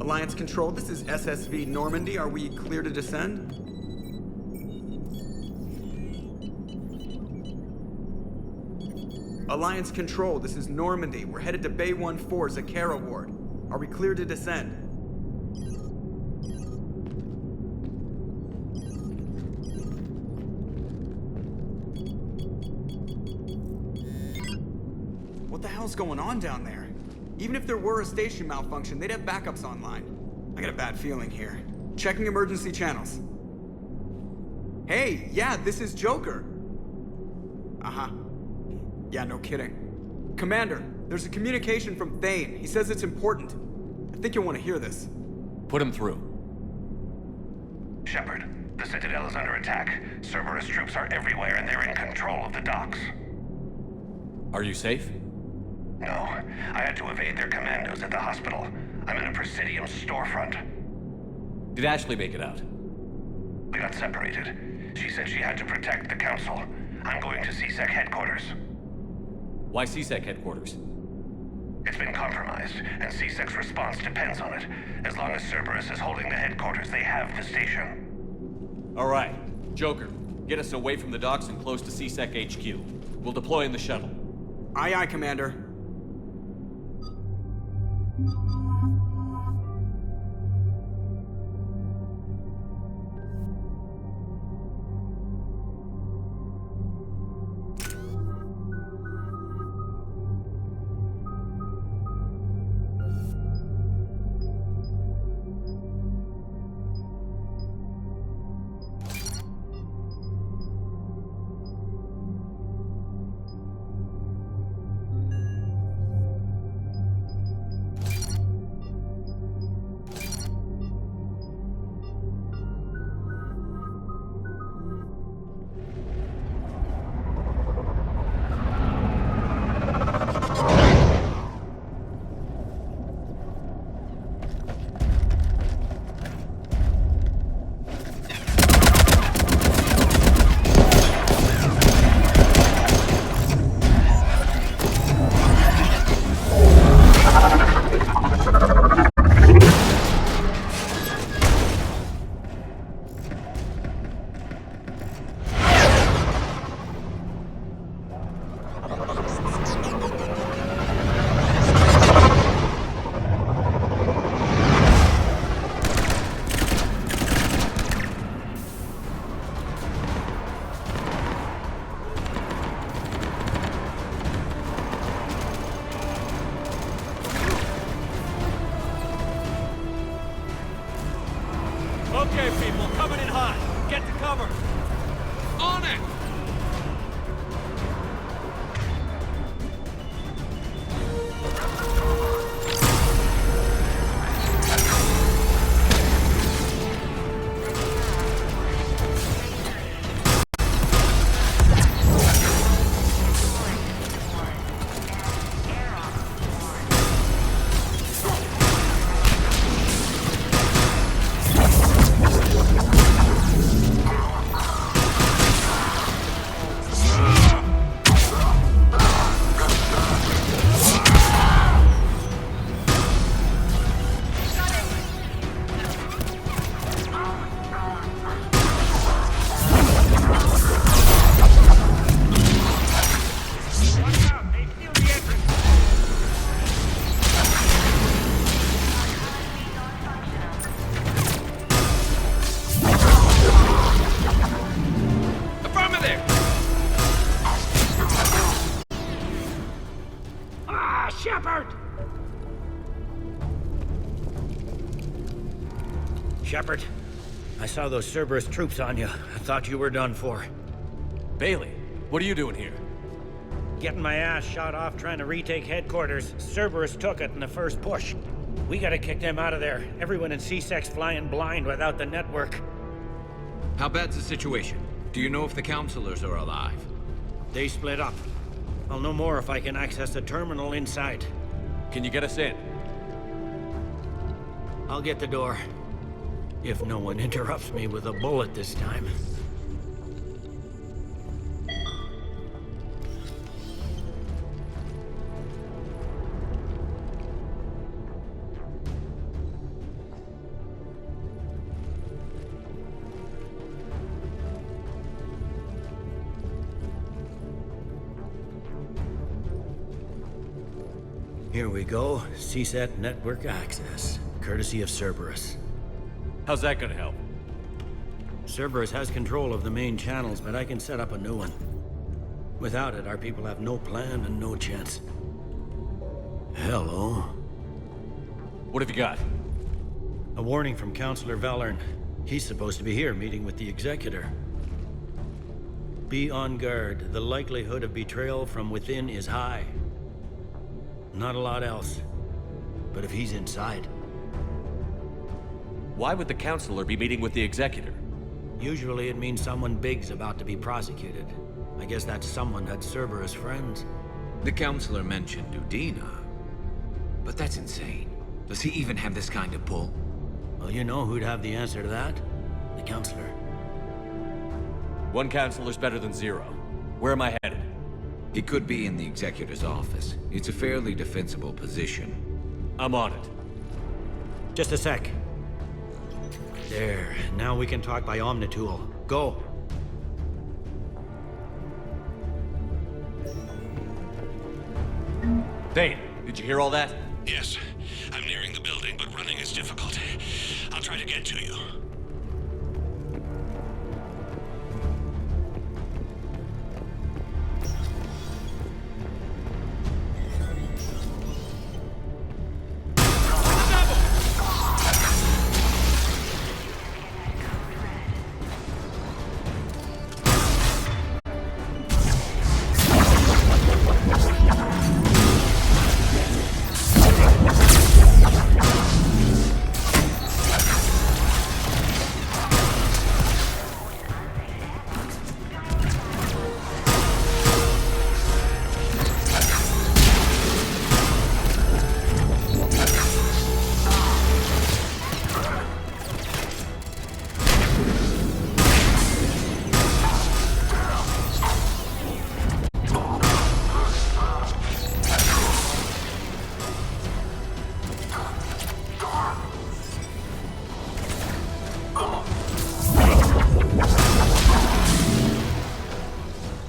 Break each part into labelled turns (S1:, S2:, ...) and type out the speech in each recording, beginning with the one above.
S1: Alliance Control, this is SSV Normandy. Are we clear to descend? Alliance Control, this is Normandy. We're headed to Bay 1-4, Zakara Ward. Are we clear to descend? What the hell's going on down there? Even if there were a station malfunction, they'd have backups online. I got a bad feeling here. Checking emergency channels. Hey, yeah, this is Joker. Uh-huh. Yeah, no kidding. Commander, there's a communication from Thane. He says it's important. I think you'll want to hear this.
S2: Put him through.
S3: Shepard, the Citadel is under attack. Cerberus troops are everywhere and they're in control of the docks.
S2: Are you safe?
S3: No, I had to evade their commandos at the hospital. I'm in a Presidium storefront.
S2: Did Ashley make it out?
S3: We got separated. She said she had to protect the Council. I'm going to CSEC headquarters.
S2: Why CSEC headquarters?
S3: It's been compromised, and CSEC's response depends on it. As long as Cerberus is holding the headquarters, they have the station.
S2: All right. Joker, get us away from the docks and close to CSEC HQ. We'll deploy in the shuttle.
S1: Aye, aye, Commander.
S4: Okay, people, coming in hot. Get to cover. On it!
S5: Shepard! Shepard, I saw those Cerberus troops on you. I thought you were done for.
S2: Bailey, what are you doing here?
S5: Getting my ass shot off trying to retake headquarters. Cerberus took it in the first push. We gotta kick them out of there. Everyone in C-Sec's flying blind without the network.
S4: How bad's the situation? Do you know if the counselors are alive?
S5: They split up. I'll know more if I can access the terminal inside.
S2: Can you get us in?
S5: I'll get the door. If no one interrupts me with a bullet this time. Here we go. CSET network access, courtesy of Cerberus.
S2: How's that gonna help?
S5: Cerberus has control of the main channels, but I can set up a new one. Without it, our people have no plan and no chance. Hello.
S2: What have you got?
S5: A warning from Counselor Valern. He's supposed to be here meeting with the Executor. Be on guard. The likelihood of betrayal from within is high. Not a lot else. But if he's inside...
S2: Why would the Counselor be meeting with the Executor?
S5: Usually it means someone big's about to be prosecuted. I guess that someone had Cerberus friends.
S6: The Counselor mentioned Udina. But that's insane. Does he even have this kind of pull?
S5: Well, you know who'd have the answer to that? The Counselor.
S2: One Counselor's better than zero. Where am I headed?
S6: He could be in the Executor's office. It's a fairly defensible position.
S2: I'm on it.
S5: Just a sec. There. Now we can talk by Omnitool. Go.
S2: Thane, did you hear all that?
S3: Yes, I'm nearing the building, but running is difficult. I'll try to get to you.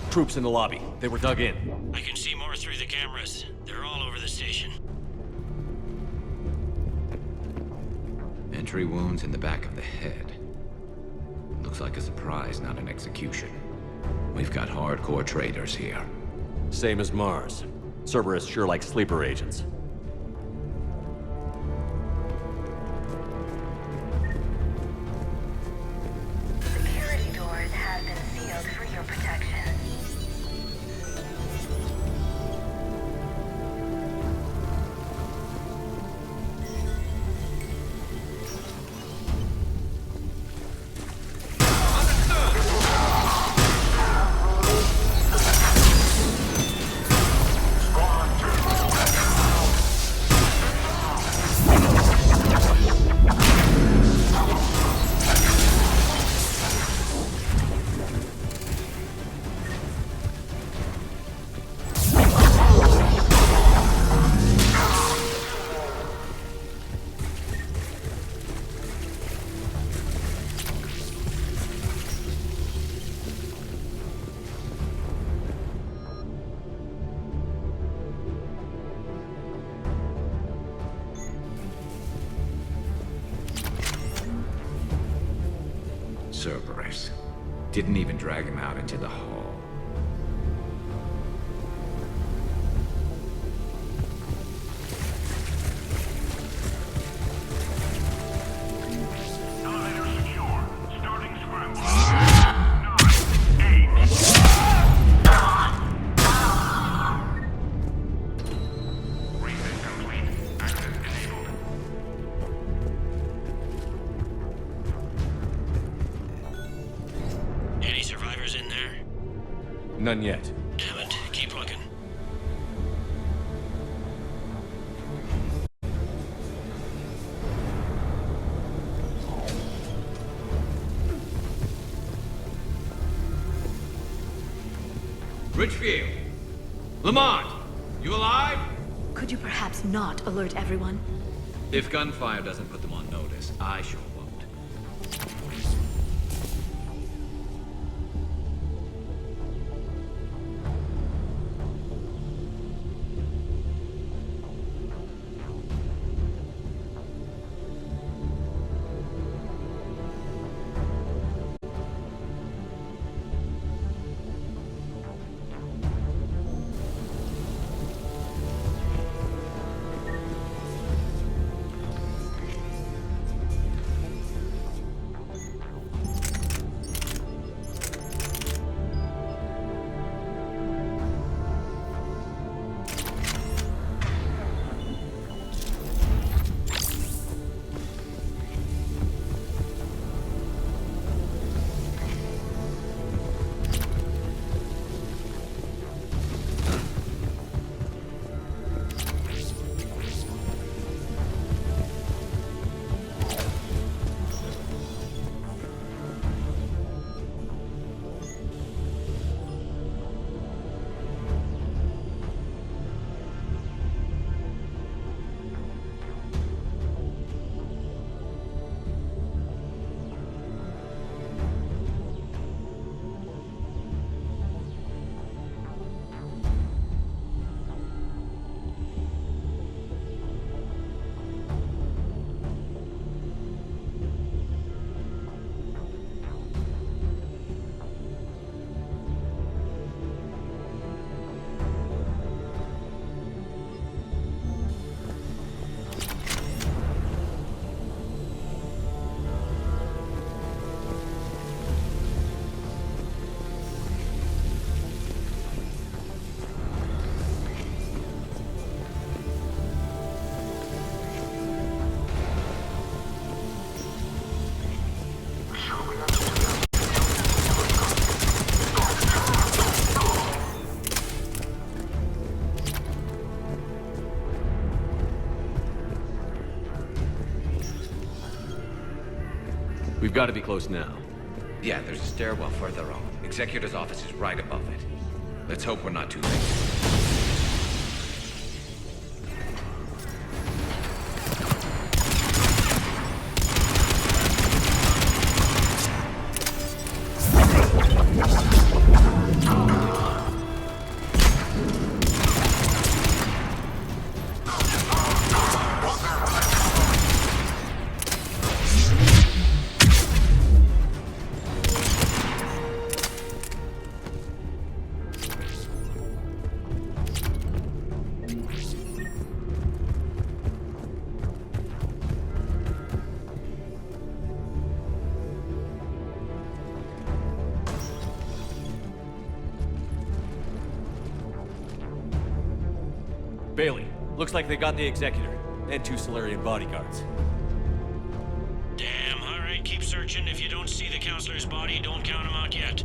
S2: Troops in the lobby. They were dug in.
S5: I can see more through the cameras. They're all over the station.
S6: Entry wounds in the back of the head. Looks like a surprise, not an execution. We've got hardcore traitors here.
S2: Same as Mars. Cerberus sure likes sleeper agents.
S7: Security doors have been sealed for your protection.
S6: Cerberus. Didn't even drag him out into the hall.
S3: Elevator secure. Starting scramble. 9, 8. Reset complete. Access enabled.
S5: Any survivors in there?
S2: None yet.
S5: Damn it. Keep looking.
S6: Richfield! Lamont! You alive?
S7: Could you perhaps not alert everyone?
S6: If gunfire doesn't put them on notice, I sure won't.
S2: gotta be close now.
S6: Yeah, there's a stairwell further on. Executor's office is right above it. Let's hope we're not too late.
S2: Bailey, looks like they got the Executor, and 2 Solarian bodyguards.
S8: Damn, alright, keep searching. If you don't see the counselor's body, don't count him out yet.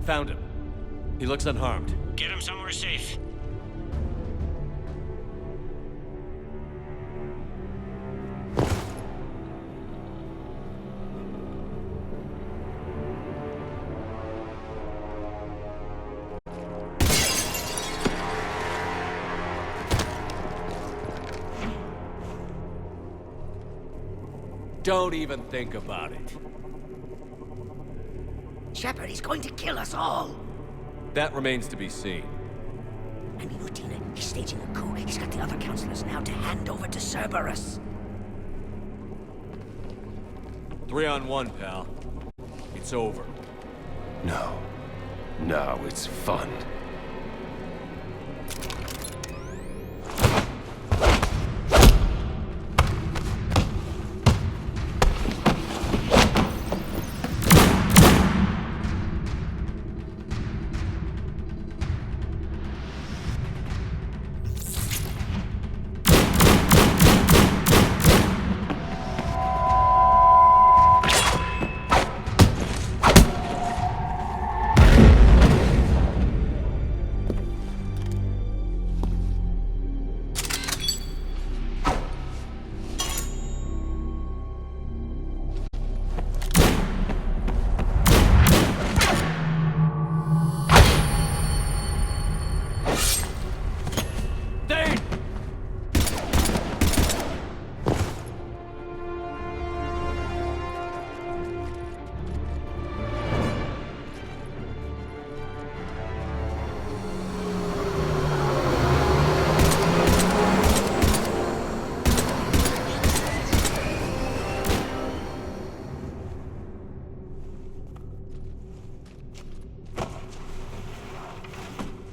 S2: Found him. He looks unharmed.
S8: Get him somewhere safe.
S2: Don't even think about it.
S9: Shepard, he's going to kill us all.
S2: That remains to be seen.
S9: I mean, Udina, he's staging a coup. He's got the other counselors now to hand over to Cerberus.
S2: 3-on-1, pal. It's over.
S10: No. No, it's fun.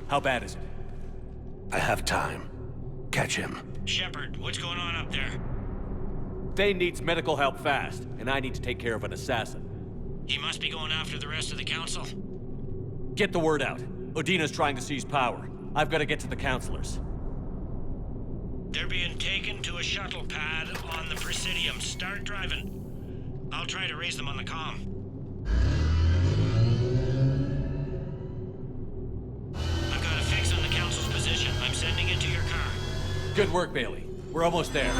S2: How bad is it?
S10: I have time. Catch him.
S8: Shepard, what's going on up there?
S2: Thane needs medical help fast, and I need to take care of an assassin.
S8: He must be going after the rest of the council.
S2: Get the word out. Udina's trying to seize power. I've got to get to the counselors.
S8: They're being taken to a shuttle pad on the Presidium. Start driving. I'll try to raise them on the comm. I've got a fix on the council's position. I'm sending it to your car.
S2: Good work, Bailey. We're almost there.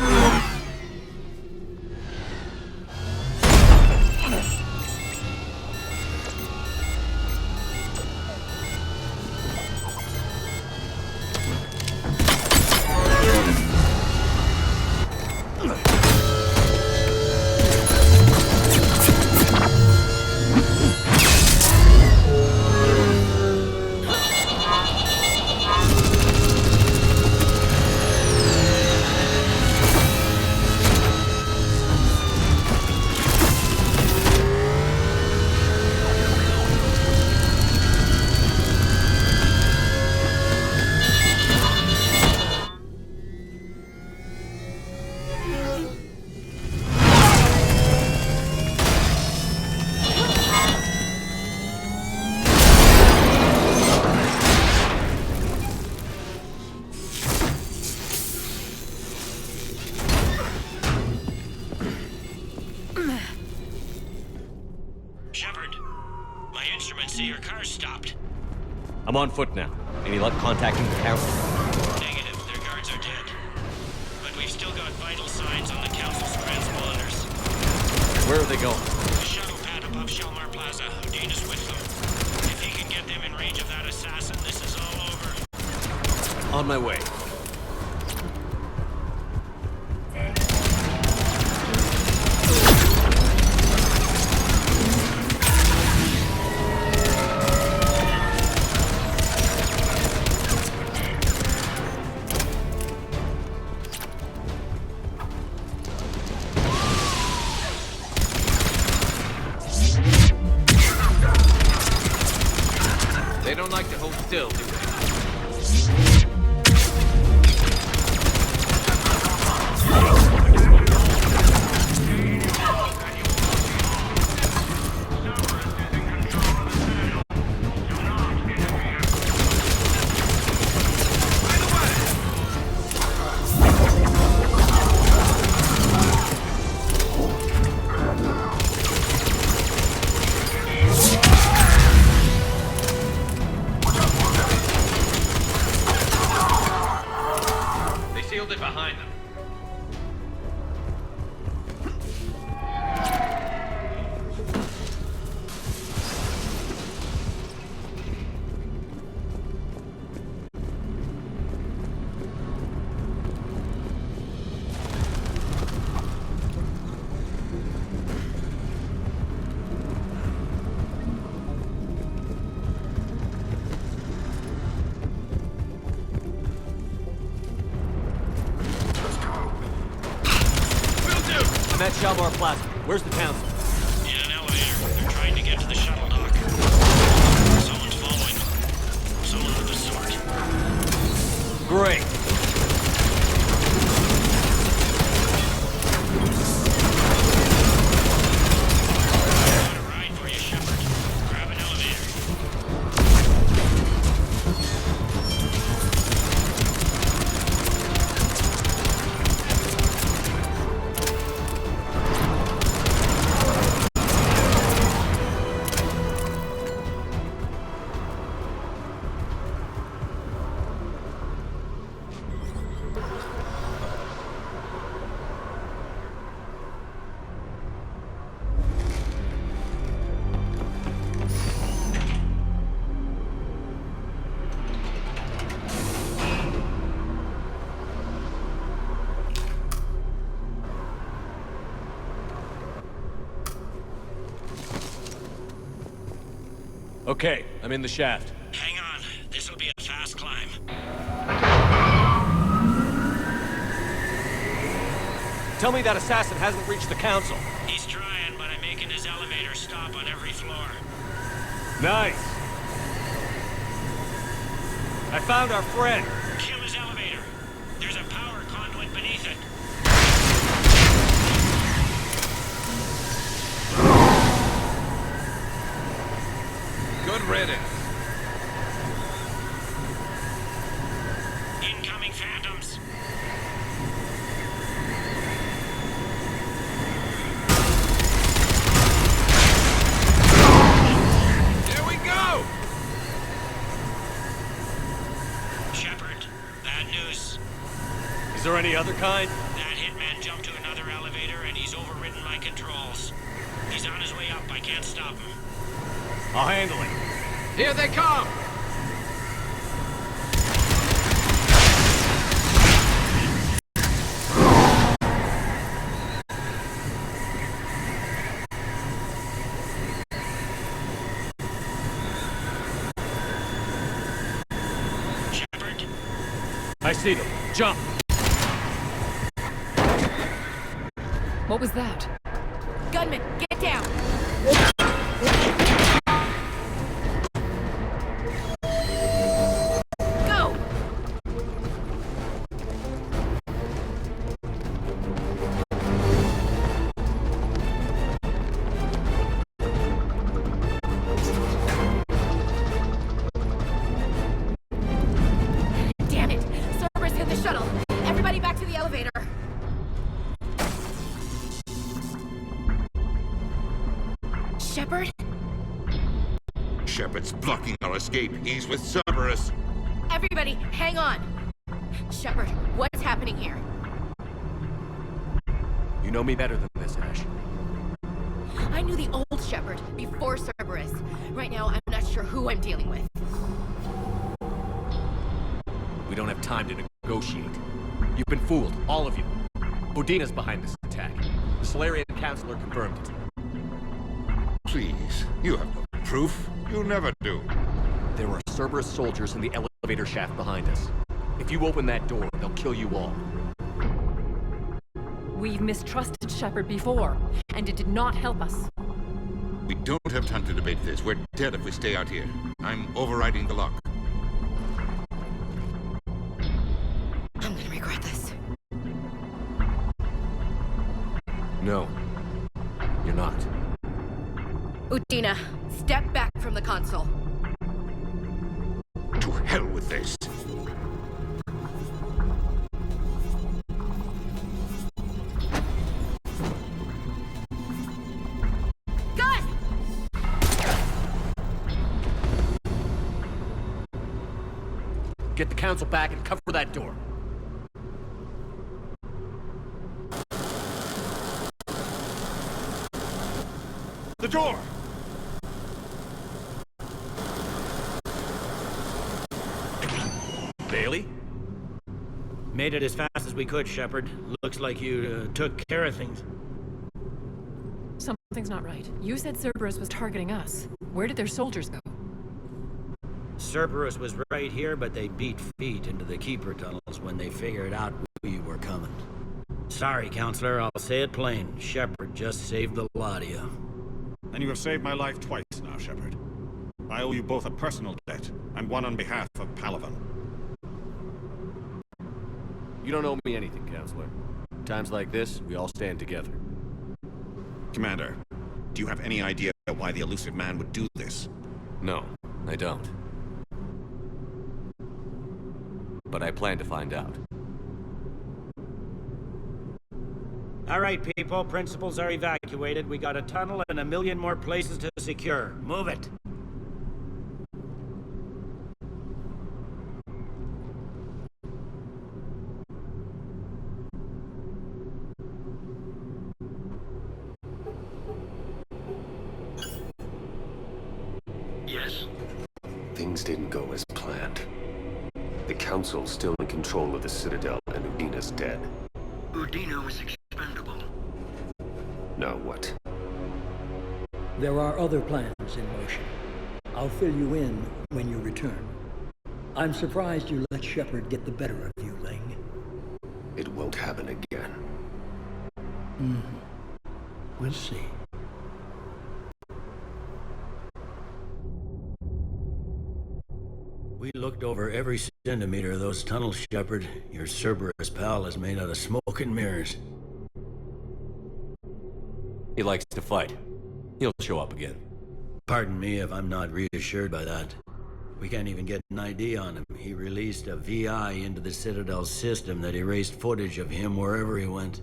S2: I'm on foot now. Any luck contacting the council?
S8: Negative. Their guards are dead. But we've still got vital signs on the council's transponders.
S2: Where are they going?
S8: The shuttle pad above Shelmar Plaza. Dana's with them. If he can get them in range of that assassin, this is all over.
S2: On my way. They don't like to hold still, do they? Sealed it behind them. I'm at Shalmar Plaza. Where's the council?
S8: In an elevator. They're trying to get to the shuttle dock. Someone's following them. Someone with a sword.
S2: Great.
S8: Got a ride for you, Shepard. Grab an elevator.
S2: Okay, I'm in the shaft.
S8: Hang on. This'll be a fast climb.
S2: Tell me that assassin hasn't reached the council.
S8: He's trying, but I'm making his elevator stop on every floor.
S2: Nice. I found our friend.
S8: Kill his elevator. There's a power conduit beneath it.
S2: Good riddance.
S8: Incoming phantoms.
S2: Here we go!
S8: Shepard, bad news.
S2: Is there any other kind?
S8: That hitman jumped to another elevator and he's overridden my controls. He's on his way up. I can't stop him.
S2: I'll handle it. Here they come!
S8: Shepard,
S2: I see them. Jump!
S11: What was that? Gunman, get down! Go! Damn it! Cerberus hit the shuttle! Everybody back to the elevator! Shepard?
S12: Shepard's blocking our escape. He's with Cerberus.
S11: Everybody, hang on. Shepard, what's happening here?
S2: You know me better than this, Ash.
S11: I knew the old Shepard before Cerberus. Right now, I'm not sure who I'm dealing with.
S2: We don't have time to negotiate. You've been fooled, all of you. Udina's behind this attack. The Solarian Counselor confirmed it.
S12: Please, you have no proof. You never do.
S2: There are Cerberus soldiers in the elevator shaft behind us. If you open that door, they'll kill you all.
S13: We've mistrusted Shepard before, and it did not help us.
S12: We don't have time to debate this. We're dead if we stay out here. I'm overriding the lock.
S11: I'm gonna regret this.
S2: No. You're not.
S11: Udina, step back from the console.
S12: To hell with this.
S11: Gun!
S2: Get the Council back and cover that door.
S12: The door!
S2: Bailey?
S5: Made it as fast as we could, Shepard. Looks like you took care of things.
S13: Something's not right. You said Cerberus was targeting us. Where did their soldiers go?
S5: Cerberus was right here, but they beat feet into the Keeper tunnels when they figured out we were coming. Sorry, Counselor, I'll say it plain. Shepard just saved the lot of you.
S14: And you have saved my life twice now, Shepard. I owe you both a personal debt, and one on behalf of Palaven.
S2: You don't owe me anything, Counselor. Times like this, we all stand together.
S14: Commander, do you have any idea why the elusive man would do this?
S2: No, I don't. But I plan to find out.
S5: All right, people. Principals are evacuated. We got a tunnel and 1 million more places to secure. Move it.
S10: Yes? Things didn't go as planned. The Council's still in control of the Citadel, and Udina's dead.
S9: Udina was expendable.
S10: Now what?
S15: There are other plans in motion. I'll fill you in when you return. I'm surprised you let Shepard get the better of you, Ling.
S10: It won't happen again.
S15: We'll see.
S5: We looked over every centimeter of those tunnels, Shepard. Your Cerberus pal is made out of smoke and mirrors.
S2: He likes to fight. He'll show up again.
S5: Pardon me if I'm not reassured by that. We can't even get an ID on him. He released a VI into the Citadel's system that erased footage of him wherever he went.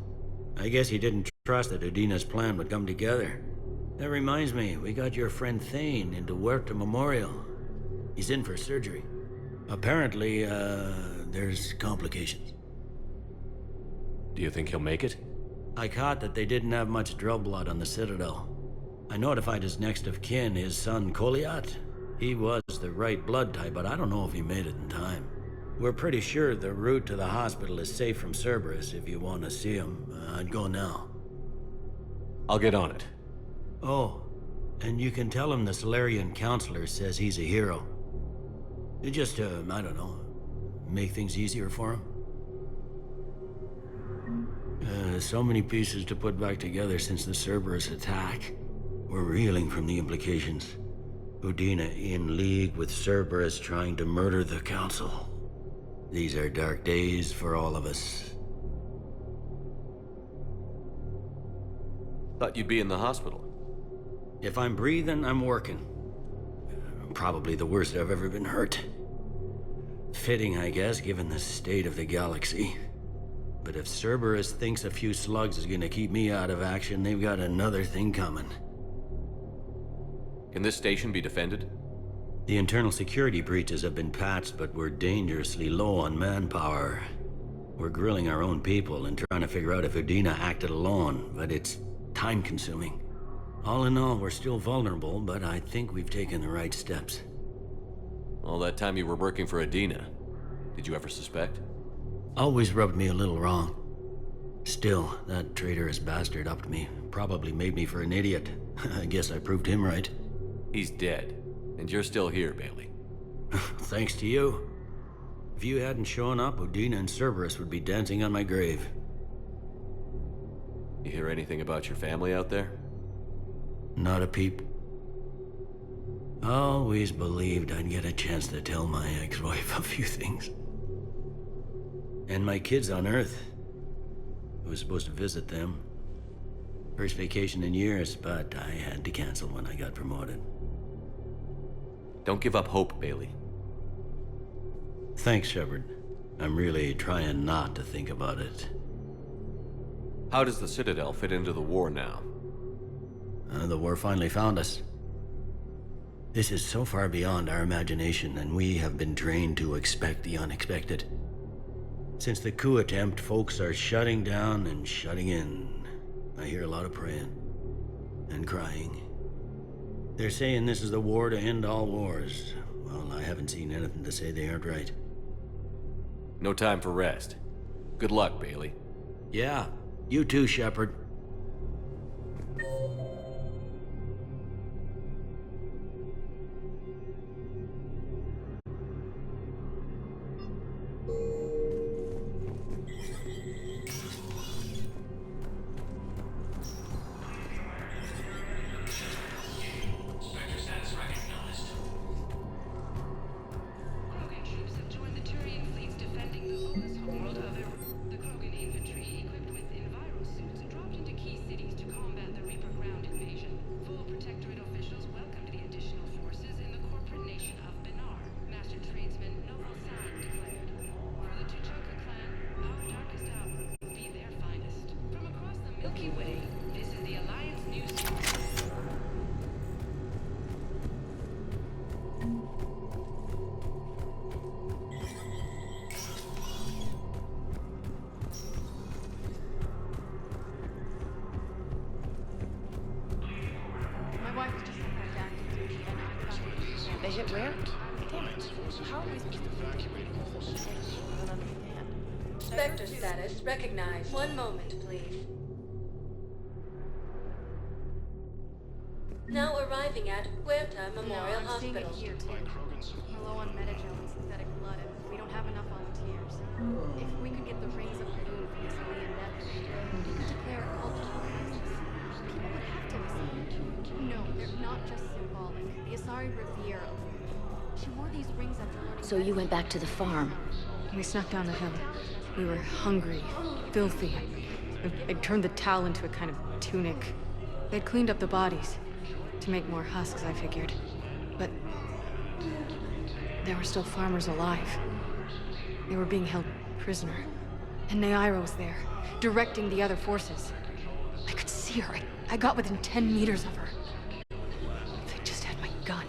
S5: I guess he didn't trust that Udina's plan would come together. That reminds me, we got your friend Thane into Huerta Memorial. He's in for surgery. Apparently, there's complications.
S2: Do you think he'll make it?
S5: I caught that they didn't have much drill blood on the Citadel. I notified his next of kin, his son Koliat. He was the right blood type, but I don't know if he made it in time. We're pretty sure the route to the hospital is safe from Cerberus. If you want to see him, I'd go now.
S2: I'll get on it.
S5: Oh, and you can tell him the Solarian Counselor says he's a hero. Just, I don't know, make things easier for him. So many pieces to put back together since the Cerberus attack. We're reeling from the implications. Udina in league with Cerberus trying to murder the Council. These are dark days for all of us.
S2: Thought you'd be in the hospital.
S5: If I'm breathing, I'm working. Probably the worst I've ever been hurt. Fitting, I guess, given the state of the galaxy. But if Cerberus thinks a few slugs is gonna keep me out of action, they've got another thing coming.
S2: Can this station be defended?
S5: The internal security breaches have been patched, but we're dangerously low on manpower. We're grilling our own people and trying to figure out if Udina acted alone, but it's time-consuming. All in all, we're still vulnerable, but I think we've taken the right steps.
S2: All that time you were working for Udina, did you ever suspect?
S5: Always rubbed me a little wrong. Still, that traitorous bastard upped me. Probably made me for an idiot. I guess I proved him right.
S2: He's dead, and you're still here, Bailey.
S5: Thanks to you. If you hadn't shown up, Udina and Cerberus would be dancing on my grave.
S2: You hear anything about your family out there?
S5: Not a peep. Always believed I'd get a chance to tell my ex-wife a few things. And my kids on Earth. I was supposed to visit them. First vacation in years, but I had to cancel when I got promoted.
S2: Don't give up hope, Bailey.
S5: Thanks, Shepard. I'm really trying not to think about it.
S2: How does the Citadel fit into the war now?
S5: The war finally found us. This is so far beyond our imagination, and we have been trained to expect the unexpected. Since the coup attempt, folks are shutting down and shutting in. I hear a lot of praying and crying. They're saying this is the war to end all wars. Well, I haven't seen anything to say they aren't right.
S2: No time for rest. Good luck, Bailey.
S5: Yeah, you too, Shepard.
S11: They hit where? Damn it. How are we supposed to evacuate all this? I don't understand.
S7: Spectre status recognized. One moment, please. Now arriving at Huerta Memorial Hospital.
S16: Here too. We're low on metagel and synthetic blood, and we don't have enough volunteers. If we could get the rings of Bloom from this alien network, we could declare a cultural crisis. People would have to listen. No, they're not just symbolic. The Asari revere them. She wore these rings after learning.
S11: So you went back to the farm.
S16: We snuck down the hill. We were hungry, filthy. They'd turned the towel into a kind of tunic. They'd cleaned up the bodies. To make more husks, I figured. But there were still farmers alive. They were being held prisoner. And Naira was there, directing the other forces. I could see her. I got within 10 meters of her. If I just had my gun.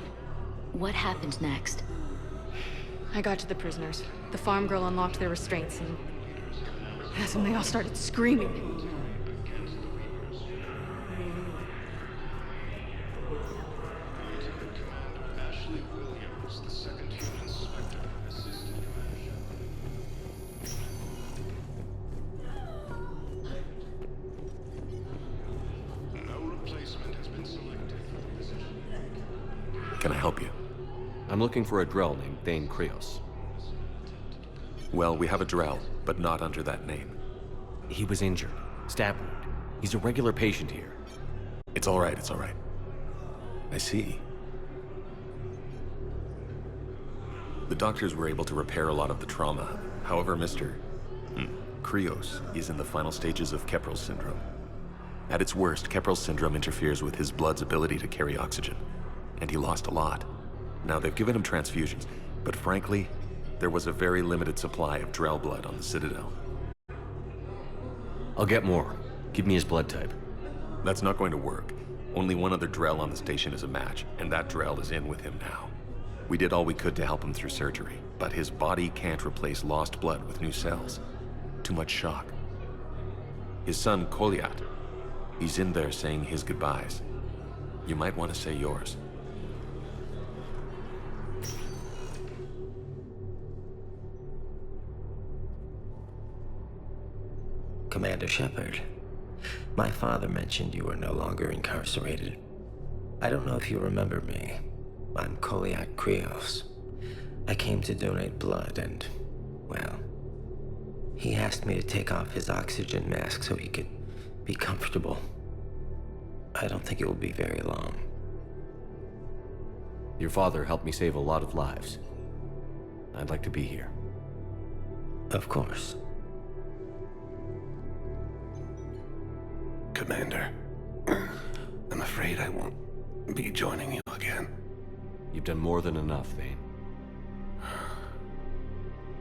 S11: What happened next?
S16: I got to the prisoners. The farm girl unlocked their restraints, and that's when they all started screaming.
S10: Can I help you?
S2: I'm looking for a Drell named Thane Krios.
S10: Well, we have a Drell, but not under that name.
S2: He was injured. Stab wound. He's a regular patient here.
S10: It's all right, it's all right. I see. The doctors were able to repair a lot of the trauma. However, Mr. Krios is in the final stages of Keprel's syndrome. At its worst, Keprel's syndrome interferes with his blood's ability to carry oxygen, and he lost a lot. Now, they've given him transfusions, but frankly, there was a very limited supply of Drell blood on the Citadel.
S2: I'll get more. Give me his blood type.
S10: That's not going to work. Only one other Drell on the station is a match, and that Drell is in with him now. We did all we could to help him through surgery, but his body can't replace lost blood with new cells. Too much shock. His son, Kolyat, he's in there saying his goodbyes. You might want to say yours.
S17: Commander Shepard, my father mentioned you were no longer incarcerated. I don't know if you remember me. I'm Kolyat Krios. I came to donate blood and, well, he asked me to take off his oxygen mask so he could be comfortable. I don't think it will be very long.
S2: Your father helped me save a lot of lives. I'd like to be here.
S17: Of course.
S18: Commander, I'm afraid I won't be joining you again.
S2: You've done more than enough, Thane.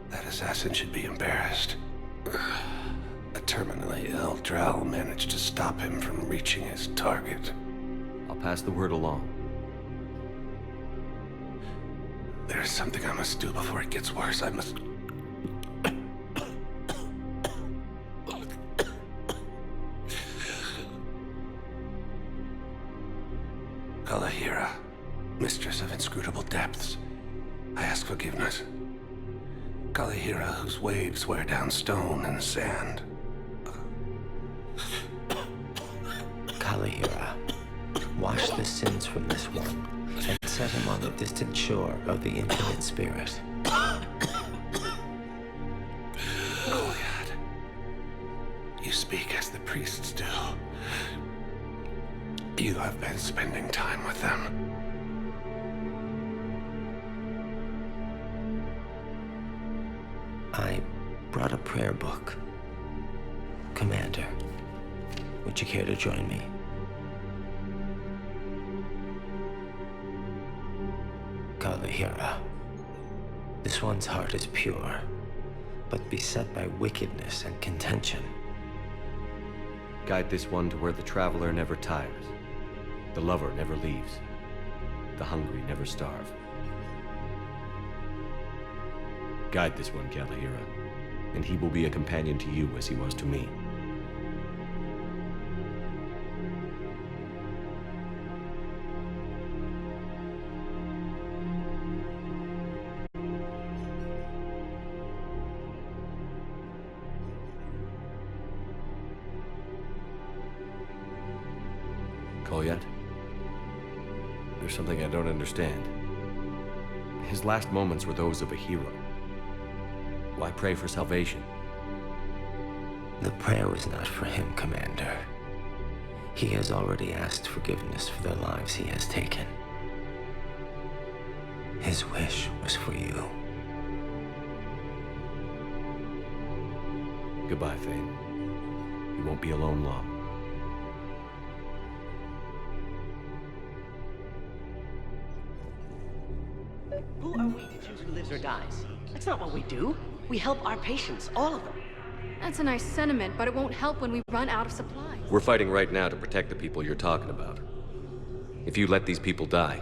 S18: That assassin should be embarrassed. A terminally ill Drow managed to stop him from reaching his target.
S2: I'll pass the word along.
S18: There is something I must do before it gets worse. I must... Kalahira, mistress of inscrutable depths, I ask forgiveness. Kalahira, whose waves wear down stone and sand.
S17: Kalahira, wash the sins from this one and set him on the distant shore of the infinite spirit.
S18: Kolyat, you speak as the priests do. You have been spending time with them.
S17: I brought a prayer book. Commander, would you care to join me? Kalahira, this one's heart is pure, but beset by wickedness and contention.
S2: Guide this one to where the traveler never tires, the lover never leaves, the hungry never starve. Guide this one, Kalahira, and he will be a companion to you as he was to me. Kolyat? There's something I don't understand. His last moments were those of a hero. Why pray for salvation?
S17: The prayer was not for him, Commander. He has already asked forgiveness for the lives he has taken. His wish was for you.
S2: Goodbye, Thane. You won't be alone long.
S9: Who are we to choose who lives or dies? That's not what we do. We help our patients, all of them.
S16: That's a nice sentiment, but it won't help when we run out of supplies.
S2: We're fighting right now to protect the people you're talking about. If you let these people die,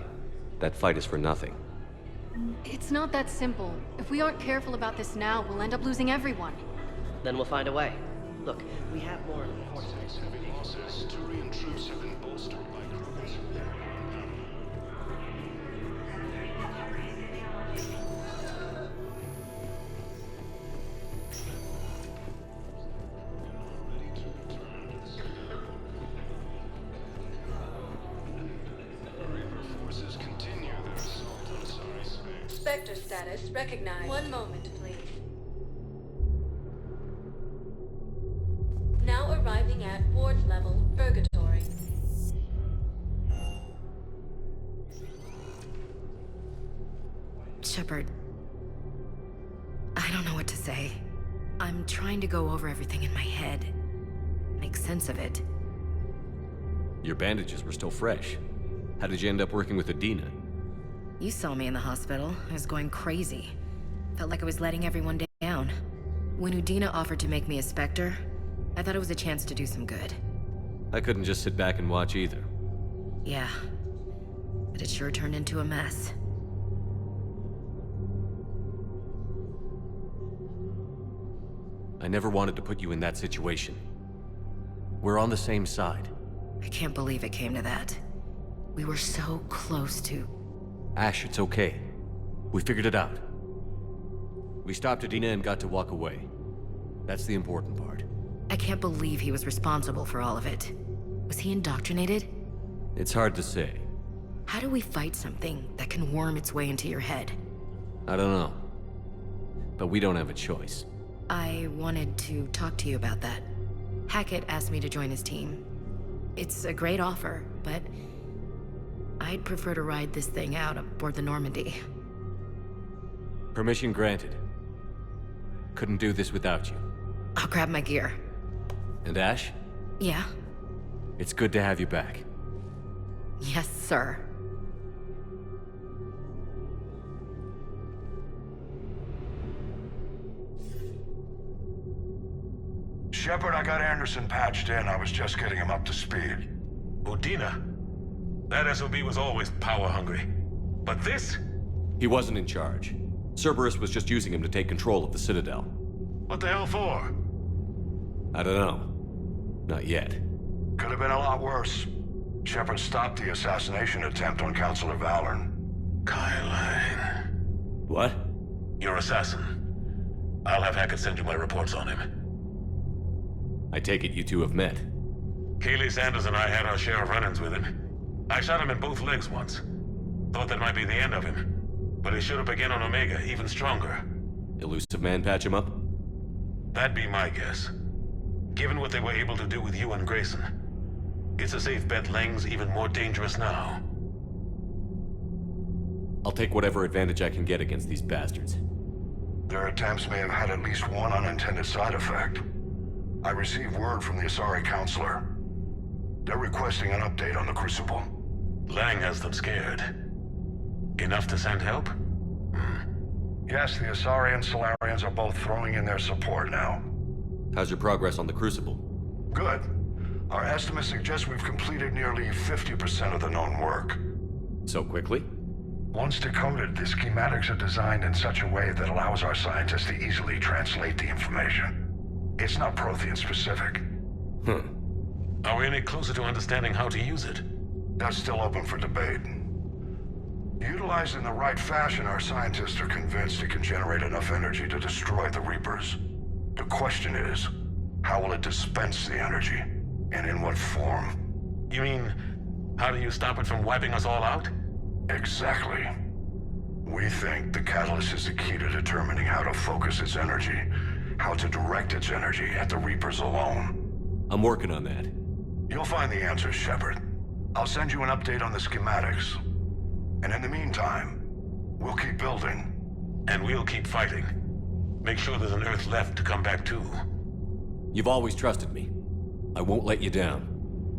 S2: that fight is for nothing.
S16: It's not that simple. If we aren't careful about this now, we'll end up losing everyone.
S9: Then we'll find a way. Look, we have more enforcers.
S18: Access to Korean troops have been bolstered by crews.
S7: Spectre status recognized. One moment, please. Now arriving at ward level, Purgatory.
S11: Shepard, I don't know what to say. I'm trying to go over everything in my head. Make sense of it.
S2: Your bandages were still fresh. How did you end up working with Adina?
S11: You saw me in the hospital. I was going crazy. Felt like I was letting everyone down. When Udina offered to make me a Spectre, I thought it was a chance to do some good.
S2: I couldn't just sit back and watch either.
S11: Yeah. But it sure turned into a mess.
S2: I never wanted to put you in that situation. We're on the same side.
S11: I can't believe it came to that. We were so close to...
S2: Ash, it's okay. We figured it out. We stopped Adina and got to walk away. That's the important part.
S11: I can't believe he was responsible for all of it. Was he indoctrinated?
S2: It's hard to say.
S11: How do we fight something that can worm its way into your head?
S2: I don't know. But we don't have a choice.
S11: I wanted to talk to you about that. Hackett asked me to join his team. It's a great offer, but I'd prefer to ride this thing out aboard the Normandy.
S2: Permission granted. Couldn't do this without you.
S11: I'll grab my gear.
S2: And Ash?
S11: Yeah?
S2: It's good to have you back.
S11: Yes, sir.
S19: Shepard, I got Anderson patched in. I was just getting him up to speed.
S18: Udina? That SOB was always power-hungry. But this?
S2: He wasn't in charge. Cerberus was just using him to take control of the Citadel.
S18: What the hell for?
S2: I don't know. Not yet.
S19: Could have been a lot worse. Shepard stopped the assassination attempt on Counselor Valorn.
S18: Kyle.
S2: What?
S18: Your assassin. I'll have Hackett send you my reports on him.
S2: I take it you two have met.
S18: Keeley Sanders and I had our share of run-ins with him. I shot him in both legs once. Thought that might be the end of him. But he should have begun on Omega, even stronger.
S2: Elusive Man patch him up?
S18: That'd be my guess. Given what they were able to do with you and Grayson, it's a safe bet Lang's even more dangerous now.
S2: I'll take whatever advantage I can get against these bastards.
S19: Their attempts may have had at least one unintended side effect. I received word from the Asari Counselor. They're requesting an update on the Crucible.
S18: Lang has them scared. Enough to send help?
S19: Yes, the Asari and Solarians are both throwing in their support now.
S2: How's your progress on the Crucible?
S19: Good. Our estimates suggest we've completed nearly 50% of the known work.
S2: So quickly?
S19: Once decoded, the schematics are designed in such a way that allows our scientists to easily translate the information. It's not Prothean specific.
S18: Are we any closer to understanding how to use it?
S19: That's still open for debate. Utilized in the right fashion, our scientists are convinced it can generate enough energy to destroy the Reapers. The question is, how will it dispense the energy? And in what form?
S18: You mean, how do you stop it from wiping us all out?
S19: Exactly. We think the catalyst is the key to determining how to focus its energy, how to direct its energy at the Reapers alone.
S2: I'm working on that.
S19: You'll find the answers, Shepard. I'll send you an update on the schematics. And in the meantime, we'll keep building.
S18: And we'll keep fighting. Make sure there's an Earth left to come back to.
S2: You've always trusted me. I won't let you down.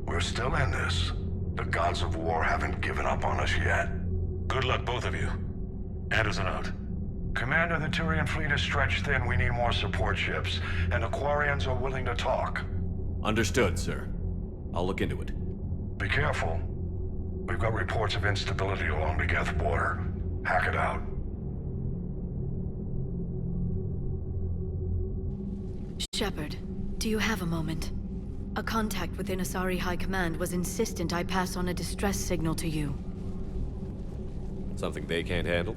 S19: We're still in this. The gods of war haven't given up on us yet.
S18: Good luck, both of you. Anderson out.
S19: Commander, the Turian fleet is stretched thin. We need more support ships. And Aquarians are willing to talk.
S2: Understood, sir. I'll look into it.
S19: Be careful. We've got reports of instability along the Geth border. Hackett out.
S16: Shepard, do you have a moment? A contact within Asari High Command was insistent I pass on a distress signal to you.
S2: Something they can't handle?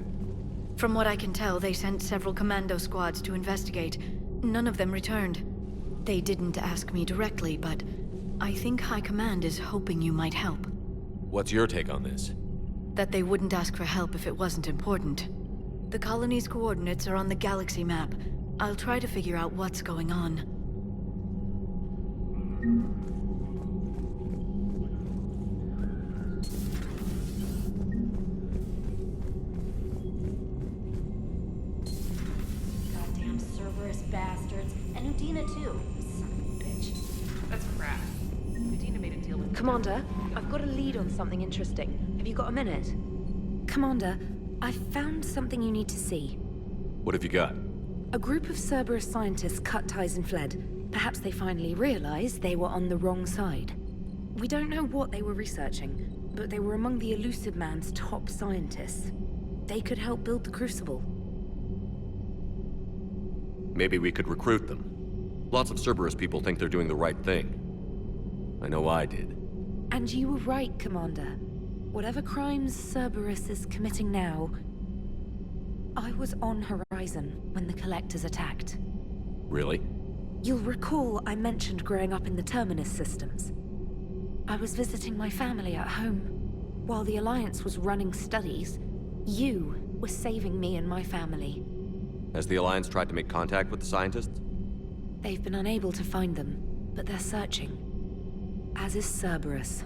S16: From what I can tell, they sent several commando squads to investigate. None of them returned. They didn't ask me directly, but I think High Command is hoping you might help.
S2: What's your take on this?
S16: That they wouldn't ask for help if it wasn't important. The colony's coordinates are on the galaxy map. I'll try to figure out what's going on.
S20: Goddamn Cerberus bastards. And Udina too. Son of a bitch.
S13: That's crap. Udina made a deal with...
S21: Commander, I've got a lead on something interesting. Have you got a minute?
S22: Commander, I found something you need to see.
S2: What have you got?
S22: A group of Cerberus scientists cut ties and fled. Perhaps they finally realized they were on the wrong side. We don't know what they were researching, but they were among the Elusive Man's top scientists. They could help build the Crucible.
S2: Maybe we could recruit them. Lots of Cerberus people think they're doing the right thing. I know I did.
S22: And you were right, Commander. Whatever crimes Cerberus is committing now, I was on Horizon when the Collectors attacked.
S2: Really?
S22: You'll recall I mentioned growing up in the Terminus systems. I was visiting my family at home. While the Alliance was running studies, you were saving me and my family.
S2: Has the Alliance tried to make contact with the scientists?
S22: They've been unable to find them, but they're searching. As is Cerberus.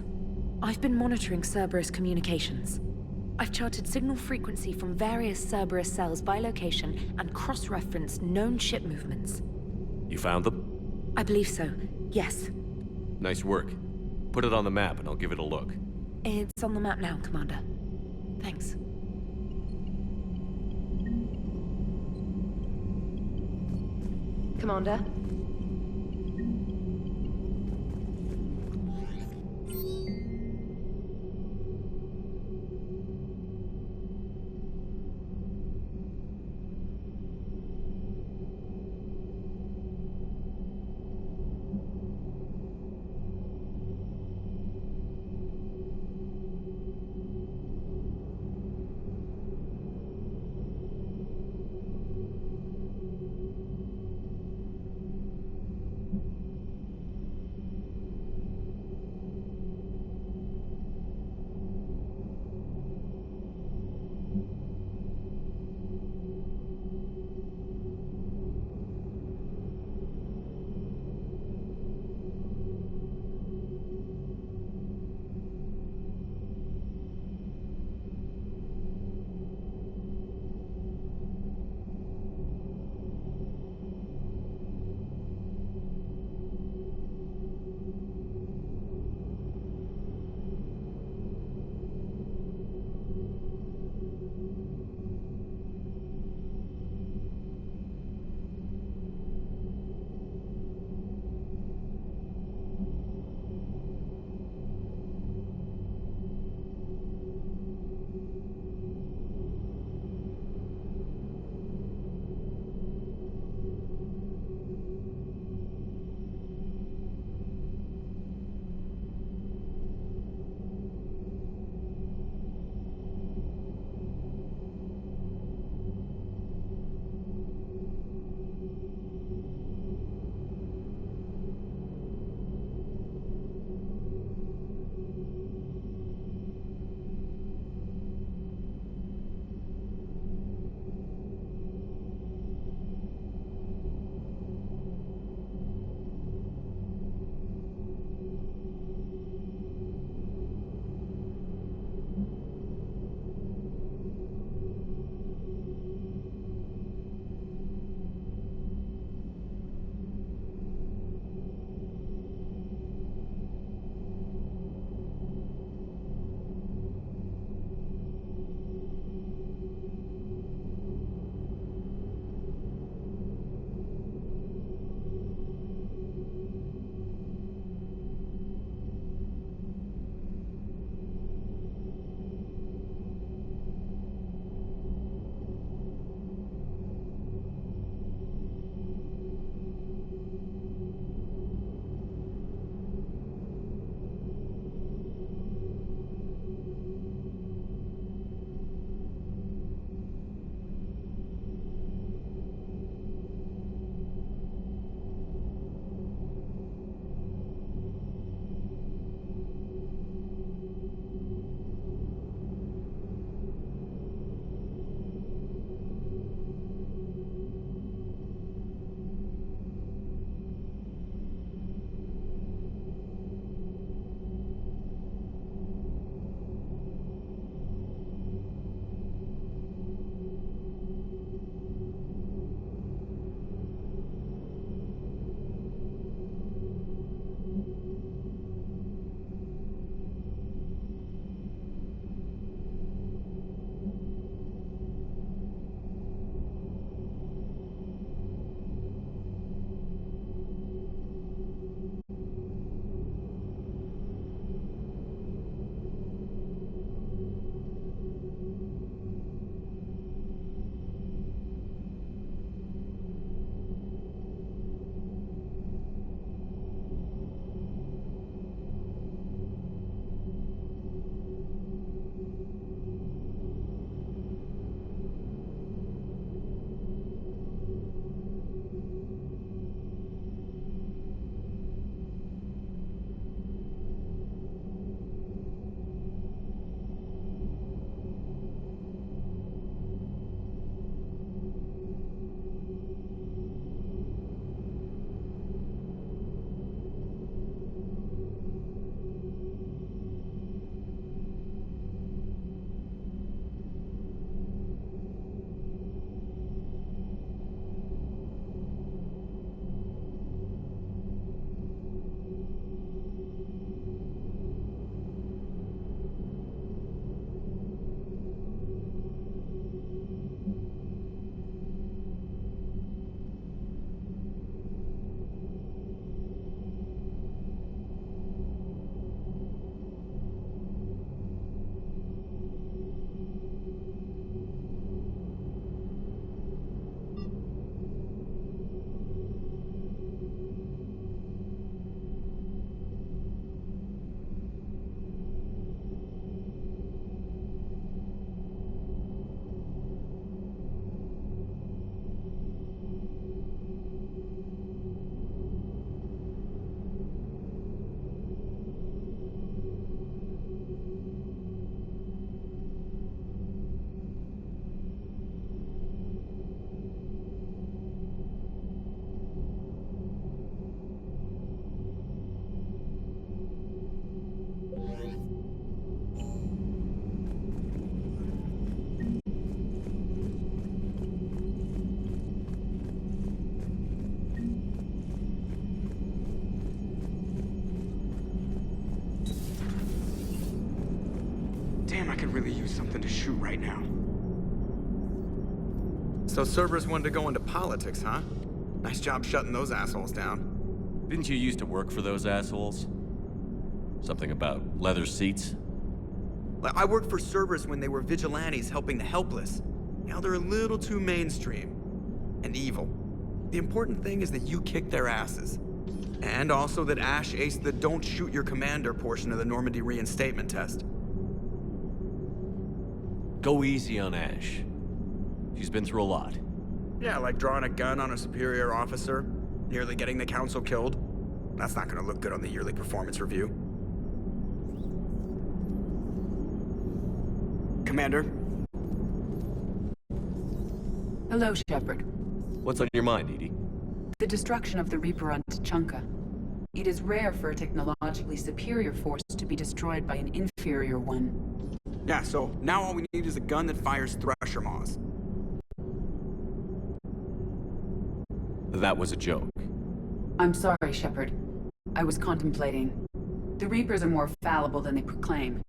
S22: I've been monitoring Cerberus communications. I've charted signal frequency from various Cerberus cells by location and cross-referenced known ship movements.
S2: You found them?
S22: I believe so, yes.
S2: Nice work. Put it on the map and I'll give it a look.
S22: It's on the map now, Commander. Thanks.
S21: Commander?
S1: really use something to shoot right now.
S4: So Cerberus wanted to go into politics, huh? Nice job shutting those assholes down.
S2: Didn't you used to work for those assholes? Something about leather seats?
S4: I worked for Cerberus when they were vigilantes helping the helpless. Now they're a little too mainstream. And evil. The important thing is that you kick their asses. And also that Ash aced the don't shoot your commander portion of the Normandy reinstatement test.
S2: Go easy on Ash. She's been through a lot.
S4: Yeah, like drawing a gun on a superior officer, nearly getting the council killed. That's not gonna look good on the yearly performance review. Commander?
S23: Hello, Shepard.
S2: What's on your mind, Edie?
S23: The destruction of the Reaper on Tuchanka. It is rare for a technologically superior force to be destroyed by an inferior one.
S4: Yeah, so now all we need is a gun that fires Thresher Maws.
S2: That was a joke.
S23: I'm sorry, Shepard. I was contemplating. The Reapers are more fallible than they proclaim.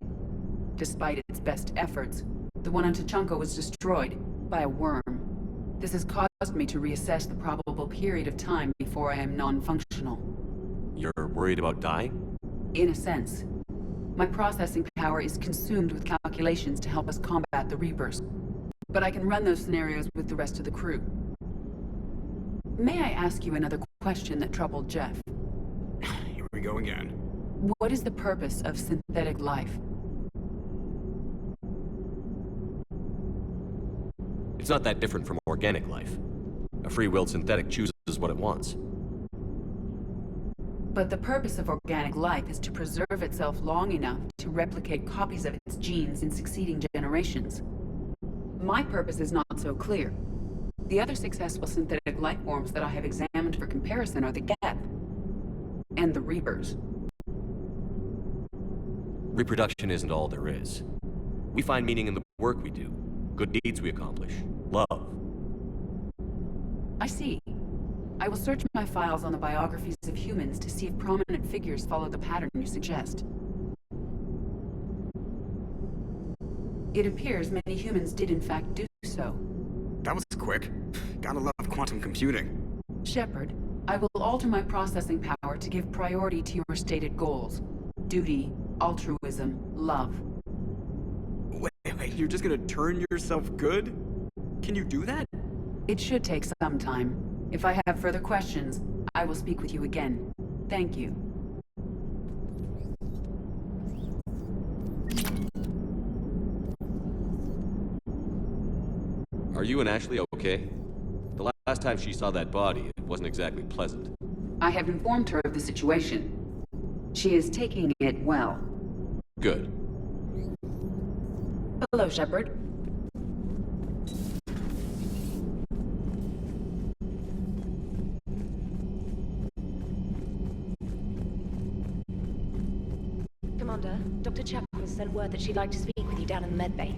S23: Despite its best efforts, the one on Tuchanka was destroyed by a worm. This has caused me to reassess the probable period of time before I am non-functional.
S2: You're worried about dying?
S23: In a sense. My processing power is consumed with calculations to help us combat the Reapers. But I can run those scenarios with the rest of the crew. May I ask you another question that troubled Jeff?
S4: Here we go again.
S23: What is the purpose of synthetic life?
S2: It's not that different from organic life. A free-willed synthetic chooses what it wants.
S23: But the purpose of organic life is to preserve itself long enough to replicate copies of its genes in succeeding generations. My purpose is not so clear. The other successful synthetic life forms that I have examined for comparison are the Geth and the Reapers.
S2: Reproduction isn't all there is. We find meaning in the work we do, good deeds we accomplish, love.
S23: I see. I will search my files on the biographies of humans to see if prominent figures follow the pattern you suggest. It appears many humans did in fact do so.
S4: That was quick. Gotta love quantum computing.
S23: Shepard, I will alter my processing power to give priority to your stated goals. Duty, altruism, love.
S4: Wait, you're just gonna turn yourself good? Can you do that?
S23: It should take some time. If I have further questions, I will speak with you again. Thank you.
S2: Are you and Ashley okay? The last time she saw that body, it wasn't exactly pleasant.
S23: I have informed her of the situation. She is taking it well.
S2: Good.
S23: Hello, Shepard.
S21: Commander, Dr. Chapel sent word that she'd like to speak with you down in the med bay.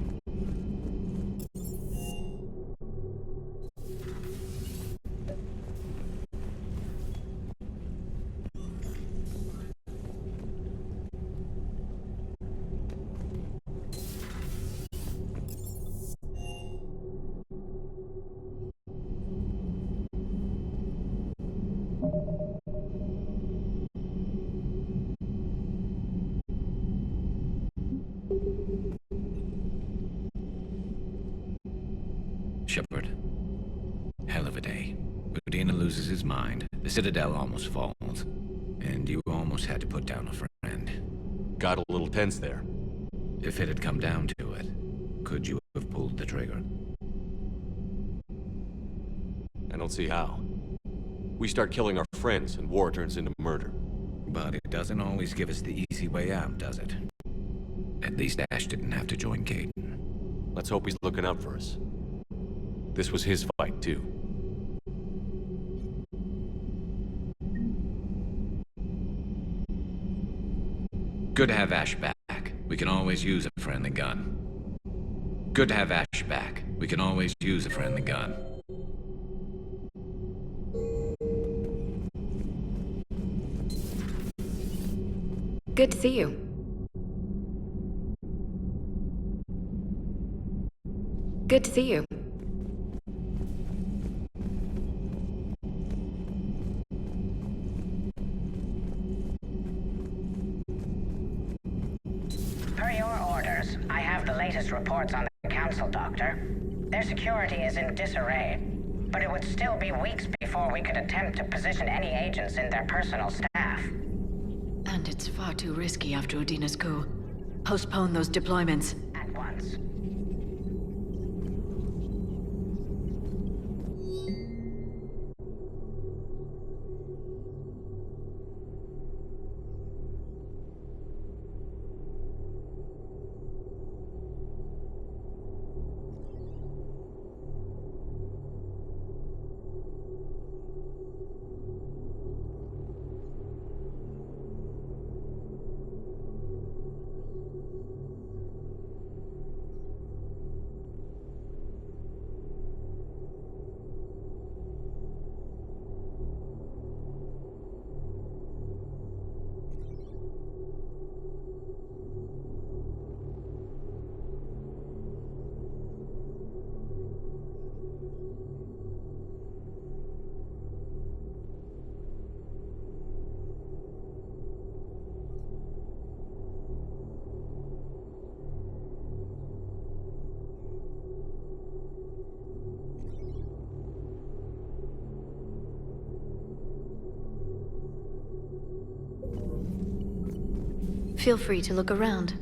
S6: Shepard. Hell of a day. Udina loses his mind, the Citadel almost falls, and you almost had to put down a friend.
S2: Got a little tense there.
S6: If it had come down to it, could you have pulled the trigger?
S2: I don't see how. We start killing our friends and war turns into murder.
S6: But it doesn't always give us the easy way out, does it? At least Ash didn't have to join Caden.
S2: Let's hope he's looking out for us. This was his fight, too.
S6: Good to have Ash back. We can always use a friendly gun. Good to have Ash back. We can always use a friendly gun.
S11: Good to see you. Good to see you.
S3: Per your orders, I have the latest reports on the Council, Doctor. Their security is in disarray, but it would still be weeks before we could attempt to position any agents in their personal staff.
S13: And it's far too risky after Udina's coup. Postpone those deployments.
S3: At once.
S11: Feel free to look around.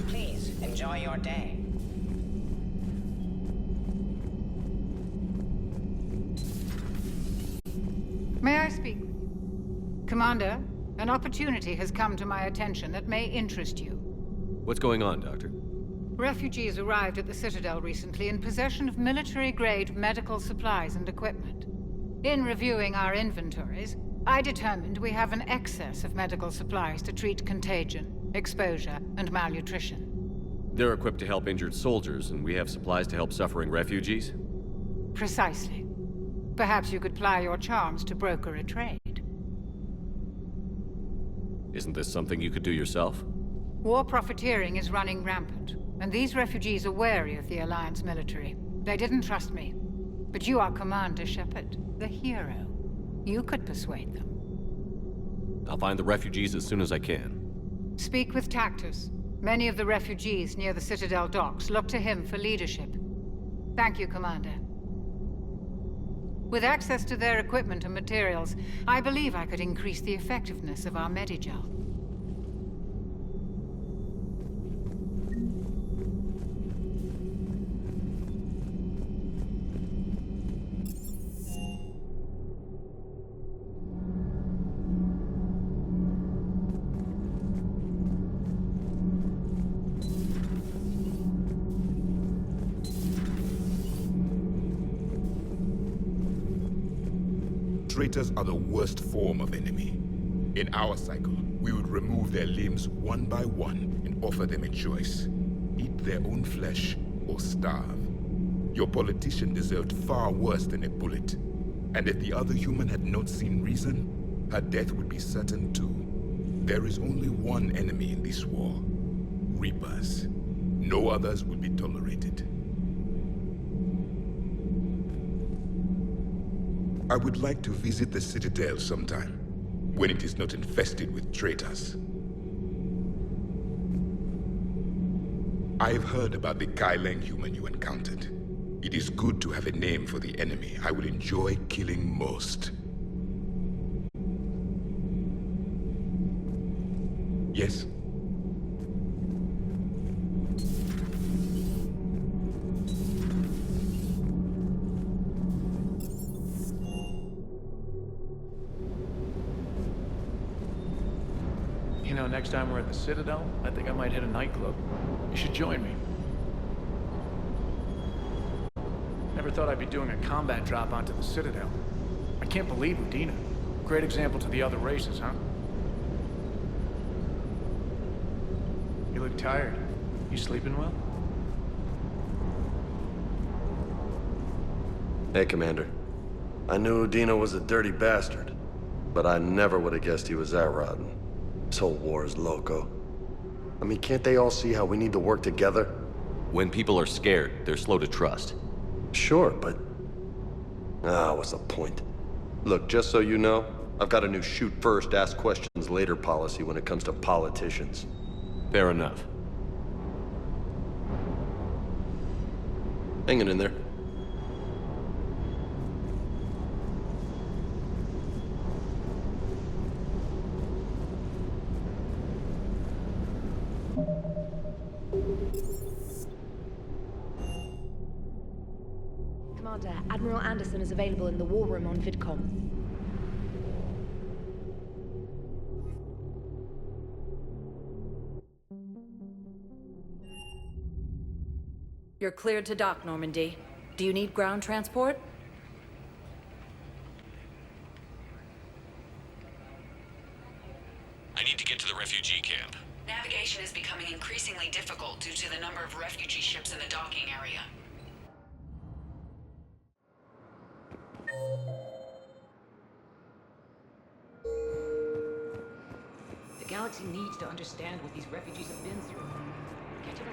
S3: Please, enjoy your day.
S8: May I speak? Commander, an opportunity has come to my attention that may interest you.
S2: What's going on, Doctor?
S8: Refugees arrived at the Citadel recently in possession of military-grade medical supplies and equipment. In reviewing our inventories, I determined we have an excess of medical supplies to treat contagion, exposure, and malnutrition.
S2: They're equipped to help injured soldiers, and we have supplies to help suffering refugees?
S8: Precisely. Perhaps you could ply your charms to broker a trade.
S2: Isn't this something you could do yourself?
S8: War profiteering is running rampant, and these refugees are wary of the Alliance military. They didn't trust me. But you are Commander Shepard, the hero. You could persuade them.
S2: I'll find the refugees as soon as I can.
S8: Speak with Tactus. Many of the refugees near the Citadel docks look to him for leadership. Thank you, Commander. With access to their equipment and materials, I believe I could increase the effectiveness of our Medigel.
S12: Traitors are the worst form of enemy. In our cycle, we would remove their limbs one by one and offer them a choice. Eat their own flesh or starve. Your politician deserved far worse than a bullet. And if the other human had not seen reason, her death would be certain too. There is only one enemy in this war. Reapers. No others will be tolerated. I would like to visit the Citadel sometime, when it is not infested with traitors. I've heard about the Kaileng human you encountered. It is good to have a name for the enemy I will enjoy killing most. Yes?
S24: You know, next time we're at the Citadel, I think I might hit a nightclub. You should join me. Never thought I'd be doing a combat drop onto the Citadel. I can't believe Udina. Great example to the other races, huh? You look tired. You sleeping well?
S25: Hey, Commander. I knew Udina was a dirty bastard, but I never would have guessed he was that rotten. This whole war is loco. I mean, can't they all see how we need to work together?
S2: When people are scared, they're slow to trust.
S25: Sure, but... what's the point? Look, just so you know, I've got a new shoot first, ask questions later policy when it comes to politicians.
S2: Fair enough.
S25: Hanging in there.
S21: Commander, Admiral Anderson is available in the war room on VidCom.
S5: You're cleared to dock, Normandy. Do you need ground transport?
S10: I need to get to the refugee camp.
S11: Navigation is becoming increasingly difficult due to the number of refugee ships in the docking area.
S9: The galaxy needs to understand what these refugees have been through. Can't you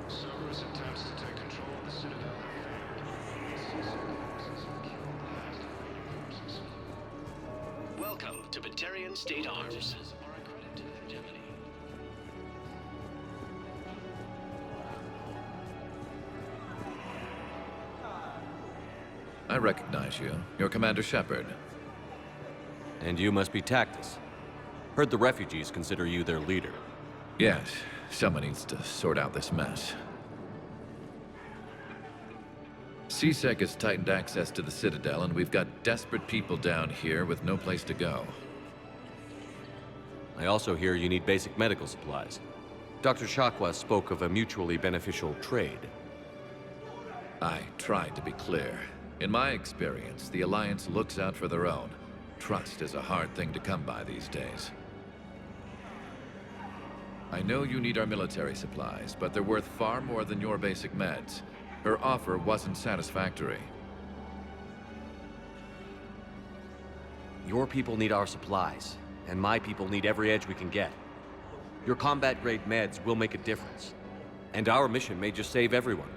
S10: Cerberus attempts to take control of the Citadel. Welcome to Batarian State Arms.
S6: I recognize you. You're Commander Shepard.
S2: And you must be Tactus. Heard the refugees consider you their leader.
S6: Yes, someone needs to sort out this mess. CSEC has tightened access to the Citadel, and we've got desperate people down here with no place to go.
S2: I also hear you need basic medical supplies. Dr. Shakwa spoke of a mutually beneficial trade.
S6: I tried to be clear. In my experience, the Alliance looks out for their own. Trust is a hard thing to come by these days. I know you need our military supplies, but they're worth far more than your basic meds. Her offer wasn't satisfactory.
S2: Your people need our supplies, and my people need every edge we can get. Your combat-grade meds will make a difference, and our mission may just save everyone.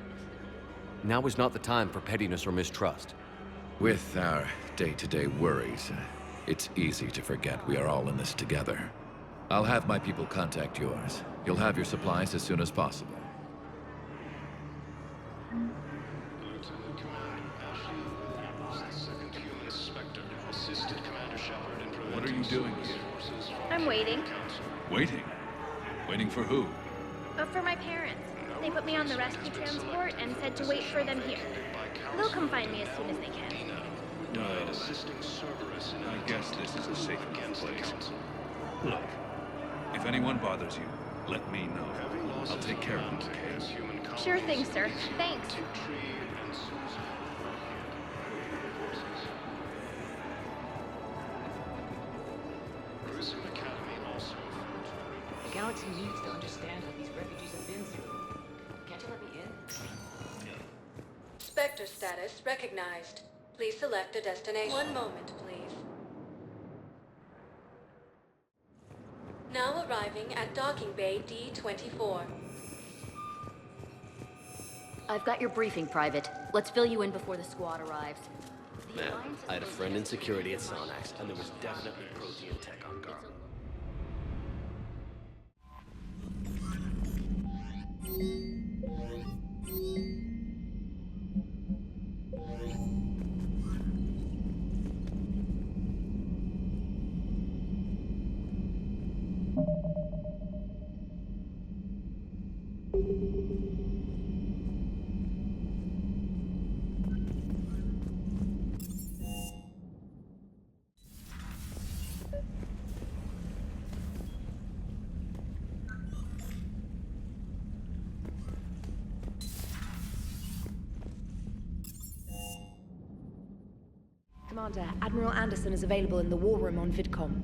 S2: Now is not the time for pettiness or mistrust.
S6: With our day-to-day worries, it's easy to forget we are all in this together. I'll have my people contact yours. You'll have your supplies as soon as possible.
S10: Lieutenant Commander Ashley, the second human inspector, assisted Commander Shepard in preventing...
S14: What are you doing here?
S16: I'm waiting.
S14: Waiting? Waiting for who?
S16: For my parents. They put me on the rescue transport and said to wait for them here. They'll come find me as soon as they can.
S10: Died assisting Cerberus in
S14: I guess this is a safe place. Look, if anyone bothers you, let me know. I'll take care of them, okay?
S16: Sure thing, sir. Thanks.
S9: The galaxy needs to understand what these refugees have been through. Can't you let me in?
S15: Spectre status recognized. Please select a destination. One moment, please. Now arriving at docking bay D-24.
S20: I've got your briefing, Private. Let's fill you in before the squad arrives.
S17: Man, I had a friend in security at Sonax, and there was definitely protein tech on guard.
S21: Commander, Admiral Anderson is available in the war room on VidCom.